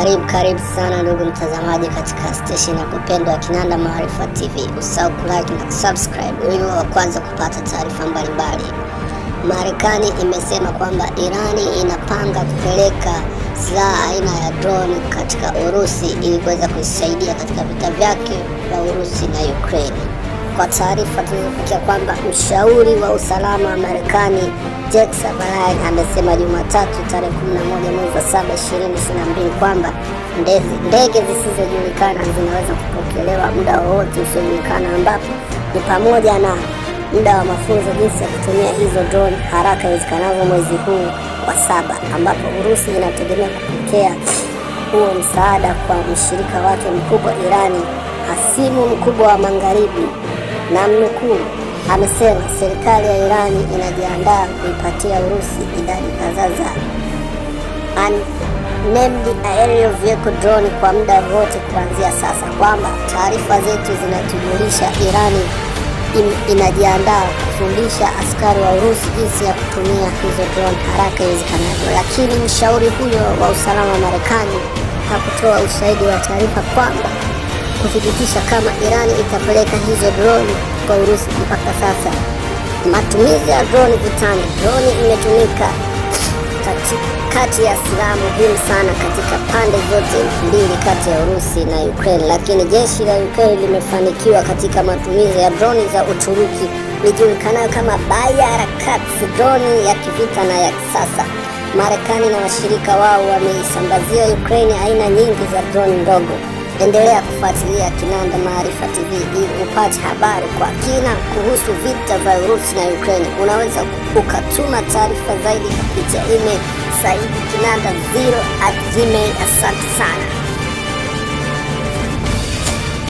Karibu sana ndugu mtazamaji katika station ya kupendwa ya Kinanda Maarifa TV. Usisahau kulike na subscribe ili wa kwanza kupata taarifa mbalimbali. Marekani imesema kwamba Irani inapanga kupeleka silaha aina ya drone katika Urusi ili kuweza kuisaidia katika vita vyake vya Urusi na Ukraine. Kwa taarifa tulizofikia kwamba mshauri wa usalama wa Marekani Jake Sullivan amesema Jumatatu tarehe 11 mwezi wa 7 2022 kwamba ndege zisizojulikana zinaweza kupokelewa muda wowote usiojulikana, ambapo ni pamoja na muda wa mafunzo jinsi ya kutumia hizo drone haraka iwezekanavyo mwezi huu wa 7, ambapo Urusi inategemea kupokea huo msaada kwa mshirika wake mkubwa Irani, hasimu mkubwa wa Magharibi. Na mnukuu, amesema serikali ya Irani inajiandaa kuipatia Urusi idadi kadhaa za unmanned aerial vehicle drone kwa muda wote kuanzia sasa, kwamba taarifa zetu zinatujulisha Irani inajiandaa kufundisha askari wa Urusi jinsi ya kutumia hizo drone haraka iwezekanavyo. Lakini mshauri huyo wa usalama wa Marekani hakutoa ushahidi wa taarifa kwamba kuthibitisha kama Irani itapeleka hizo drone kwa Urusi. Mpaka sasa matumizi ya drone vitani. Drone imetumika kati ya silaha muhimu sana katika pande zote mbili kati ya Urusi na Ukraine, lakini jeshi la Ukraine limefanikiwa katika matumizi ya drone za Uturuki lijulikanayo kama Bayraktar, drone ya kivita na ya kisasa. Marekani na washirika wao wameisambazia Ukraine aina nyingi za drone ndogo. Endelea kufuatilia Kinanda Maarifa TV ili upate habari kwa kina kuhusu vita vya Urusi na Ukraine. Unaweza ukatuma taarifa zaidi kupitia email saidi kinanda0@gmail. Asante sana.